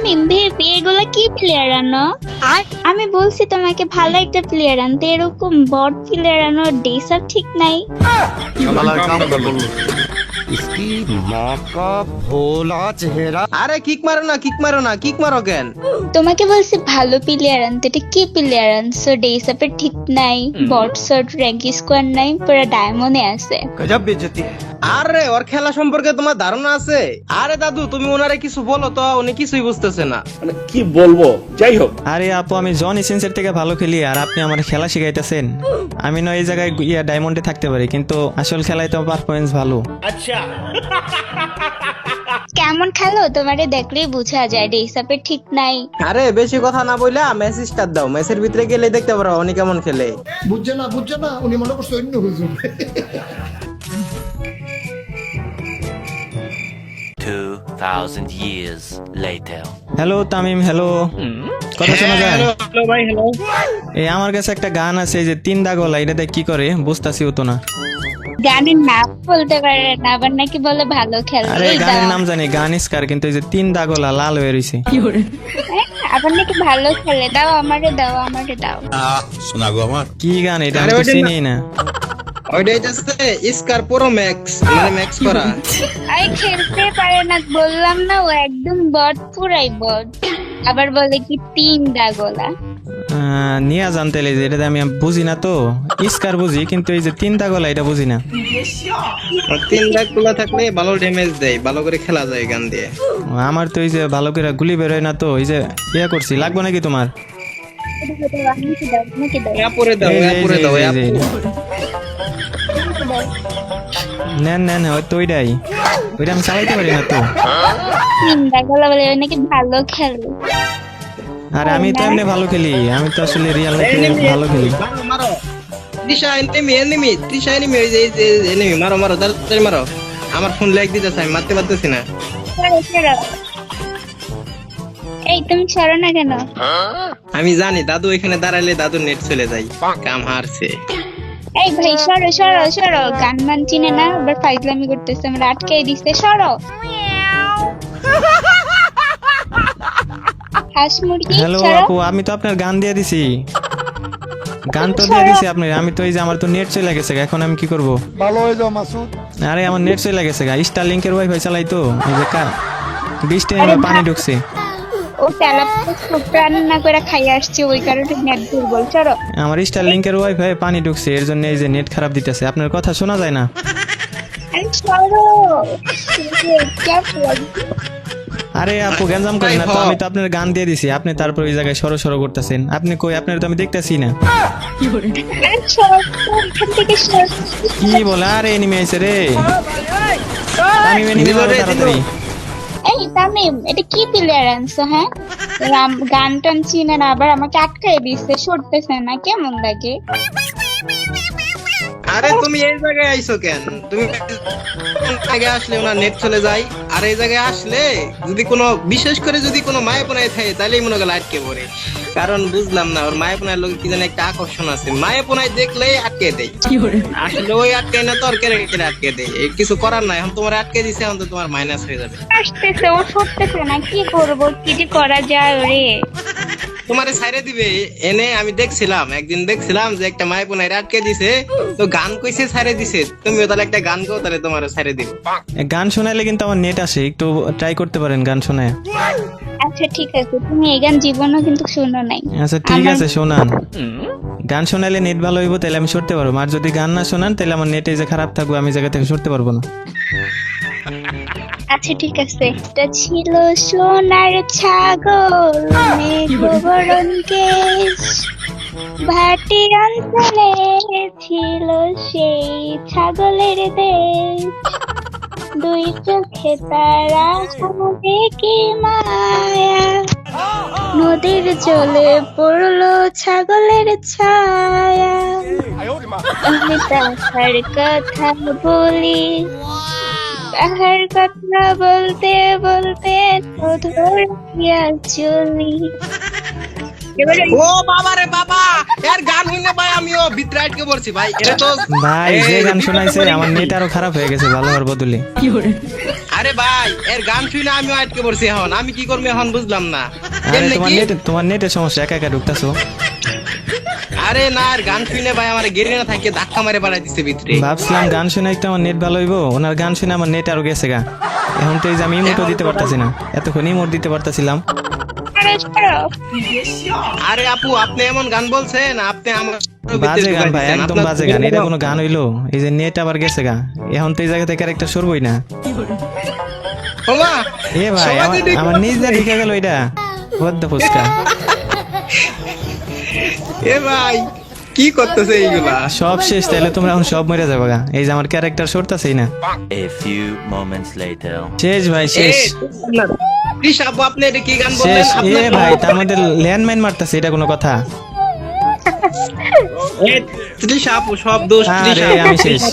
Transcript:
তামিম ভেবে এগুলা কি প্লেয়ার আনো? আমি বলছি তোমাকে ভালো একটা প্লেয়ার আনতে, এরকম বট প্লেয়ার আনো ডেসার ঠিক নাই। इसकी माँ का भोला चेहरा। अरे किक मारो ना, किक मारो ना, किक मारो केन। তোমাকে বলছি ভালো প্লেয়ার আনতে, এটা কি প্লেয়ার আনছো? ডেসাপের ঠিক নাই, বট শট র্যাঙ্ক স্কোয়ার নাই, পুরো ডায়মন্ডে আছে। गजब बेइज्जती है। আরে ওর খেলা সম্পর্কে তোমার ধারণা আছে? আরে দাদু তুমি ওনারে কিছু বলো তো, উনি কিছুই বুঝতেছে না। মানে কি বলবো, যাই হোক। আরে আপু, আমি জন এসেন্সের থেকে ভালো খেলি আর আপনি আমার খেলা শিখাইতেছেন। আমি নয় এই জায়গায় ডায়মন্ডে থাকতে পারি, কিন্তু আসল খেলায় তো পারফরমেন্স ভালো। কেমন খেলো তোমারে দেখলেই বোঝা যায় ডেসাপের ঠিক নাই। আরে বেশি কথা না বইলা মেসেজ স্টার্ট দাও, মেসের ভিতরে গেলে দেখতে পারো উনি কেমন খেলে। বুঝছে না উনি মনে করছে অন্য হুজুর। 2000 years later. Hello Tamim, hello, কথা শোনা যায়? হ্যালো ভাই, হ্যালো। এই আমার কাছে একটা গান আছে, এই যে 3 দাগলা, এটা কি করে বুঝতাছিও তো না। গানের নাম বলতে পারে না, আবার নাকি বলে ভালো খেলে। আরে গানের নাম জানি, গান ইস্কার, কিন্তু এই যে 3 দাগলা লাল হয়ে রইছে। আবার নাকি ভালো খেলে। দাও আমারে দাও, আমারে দাও। কি গান এটা? আমি তো চিনি না। ওইটা হচ্ছে স্কার প্রো ম্যাক্স, মানে ম্যাক্স করা। আরে খেলতে পারে না বললাম না, ও একদম বট, পুরাই বট। আবার বলে কি 3 দাগলা। নিয়া জানতে যে এটা আমি বুঝি না তো। ইস্কার বুঝি, কিন্তু এই যে 3 দাগলা এটা বুঝি না। 3 দাগ গুলা থাকলে ভালো ড্যামেজ দেয়, ভালো করে খেলা যায় গান দিয়ে। আমার তো এই যে ভালো করে গুলি বেরোয় না তো, এই যে ইয়া করছি। লাগবে নাকি তোমার? আমাকে দাও। পরে দাও, এই যে, পরে দাও। এই যে, এই যে। নেন হয়তো ওইটাই, ওইটা আমি চালাইতে পারি না তো। 3 দাগলা বলে ও নাকি ভালো খেলে। আর আমি তো এমনি ভালো খেলি, আমি তো আসলে রিয়েল লাইফে ভালো খেলি। মারো তৃষা, এনিমি ওই যে এনিমি, মারো তাড়াতাড়ি মারো। আমার ফোন ল্যাগ দিতেছে, আমি মারতে পারতেছি না। সরো। এই তুমি সরো না কেন? আমি জানি দাদু এখানে দাঁড়ালে দাদু নেট চলে যায়, কাম হারছে। এই ভাই সরো, গান মান চিনে না, আবার ফাইজলামি করতেছে, আমরা আটকাই দিচ্ছে। সরো। হাঁস মুরগি হ্যালো সরো। আপু, আমি তো আপনার গান দিয়ে দিছি, গান তো দিয়ে দিছি আপনার। আমি তো এই যে আমার তো নেট চলে গেছে, এখন আমি কি করব? ভালো হয়ে যাও মাসুদ। আরে আমার নেট চলে গেছে, স্টার লিংকের ওয়াইফাই চালাই তো, এই যে 20 টাকা পানি ঢুকছে। ও তেলাপ রান্না করে খাই আসছে, ওই কারণে নেট দুর্বল। সরো। আমার স্টার লিংকের ওয়াইফাই পানি ঢুকছে, এর জন্য এই যে নেট খারাপ দিতেছে, আপনার কথা শোনা যায় না। আরে সরো। আরে আপু গ্যাঞ্জাম করেন না তো, আমি তো আপনার গান দিয়ে দিছি, আপনি তারপর ওই জায়গায় সরো করতেছেন। আপনি কই? আপনার তো আমি দেখতেছি না। আরে সরো, এখান থেকে সরো। কি বলে? আরে এনিমি আইছে রে। আমি এনিমি মারো তাড়াতাড়ি। এই তামিম, এটা কি প্লেয়ার আনছো? হ্যাঁ, গান টান চিনে না, আবার আমাকে আটকাই দিচ্ছে, সরতেছে না, কেমন লাগে? আরে তুমি এই জায়গায় আইছো কেন? তুমি আগে আসলে ওনার নেট চলে যায়, আর এই জায়গায় আসলে যদি কোনো বিশেষ করে যদি কোনো মায়াপনায় থাকে তাহলেই মনে গেল আটকে পড়ে। কারণ বুঝলাম না, ওর মায়াপনার লোক কি জানি একটা আকর্ষণ আছে, মায়াপনায় দেখলেই আটকে দেয়। আসলে ওই আটকে না, তোর ক্যারেক্টারে আটকে দেয়। এই কিছু করার নাই, এখন তোমার আটকে দিছে, এখন তো তোমার মাইনাস হয়ে যাবে। আসতেছে, ও সরতেছে না, কি করবো, কি যে করা যায় ওরে? তোমারে ছাইরে দিবে এনে। আমি একদিন দেখছিলাম যে একটা মায়াপনায় আটকে দিছে, তো গান কইছে ছাইরে দিছে। তুমিও তাহলে একটা গান গাও, তাহলে তোমার ছাইরে দিব। গান শোনাইলে কিন্তু আমার নেট আসে, একটু ট্রাই করতে পারেন গান শোনায়। আচ্ছা ঠিক আছে, তুমি এই গান জীবনও কিন্তু শুনো নাই। আচ্ছা ঠিক আছে, শোনান। গান শোনাইলে নেট ভালো হইব, তাহলে আমি সরতে পারবো। আর যদি গান না শোনান, তাহলে আমার নেটে যে খারাপ থাকবে, আমি জায়গা থেকে সরতে পারবো না। আচ্ছা ঠিক আছে। এটা ছিল সোনার ছাগল, মেঘবরণ কেশ, ভাটি অঞ্চলে ছিল সেই ছাগলের দেশ। 2 চোখে তারা দেখি মায়া, নদীর জলে পড়লো ছাগলের ছায়া। আমি তাহার কথা বলি, তাহার কথা বলতে বলতে ধরিয়া চলি। ও বাবা রে বাবা, এর গান শুনে ভাই আমিও ভিতরে আটকে পড়ছি ভাই। এটা তো ভাই যে গান শোনাইছে আমার নেট আরো খারাপ হয়ে গেছে ভালো হওয়ার বদলে। আরে ভাই এর গান শুনে আমিও আটকে পড়ছি। এখন আমি কি করবো এখন বুঝলাম না। আরে কেমনে কি? তোমার নেটের সমস্যা, একা একা ঢুকতাছো। আরে না, আর গান শুনে ভাই আমার গেড়ে না থাকে ধাক্কা মারে পালাই দিচ্ছে ভিতরে। ভাবছিলাম গান শুনে তো আমার নেট ভালো হইবো, ওনার গান শুনে আমার নেট আরো গেছে গা। এখন তো এই যে আমি ইমোটও দিতে পারতাছি না, এতক্ষণ ইমোট দিতে পারতাছিলাম। আরে আপু আপনি এমন গান বলছেন, আপনি আমার বাজে গান ভাই, একদম বাজে গান। এটা কোনো গান হইলো? এই যে নেট আবার গেছে গা, এখন তো এই জায়গা থেকে আরেকটা সরবই না। ওমা এ ভাই আমার নিজ দিয়ে ঢুকে গেল এটা বদ্ধ ফুচকা। এ ভাই কি করতেছে এইগুলা? সব শেষ, তাহলে তোমরা এখন সব মরে যাবে গা। এই যে আমার ক্যারেক্টার সরতাছেই না। A few moments later. শেষ ভাই শেষ প্লিজ আপু আপনি এটা কি গান শেষ। বললেন? এ আপনার ভাই তার মধ্যে ল্যান্ডমাইন মারতাছে, এটা কোনো কথা? প্লিজ আপু সব দোষ, প্লিজ আরে আমি শেষ।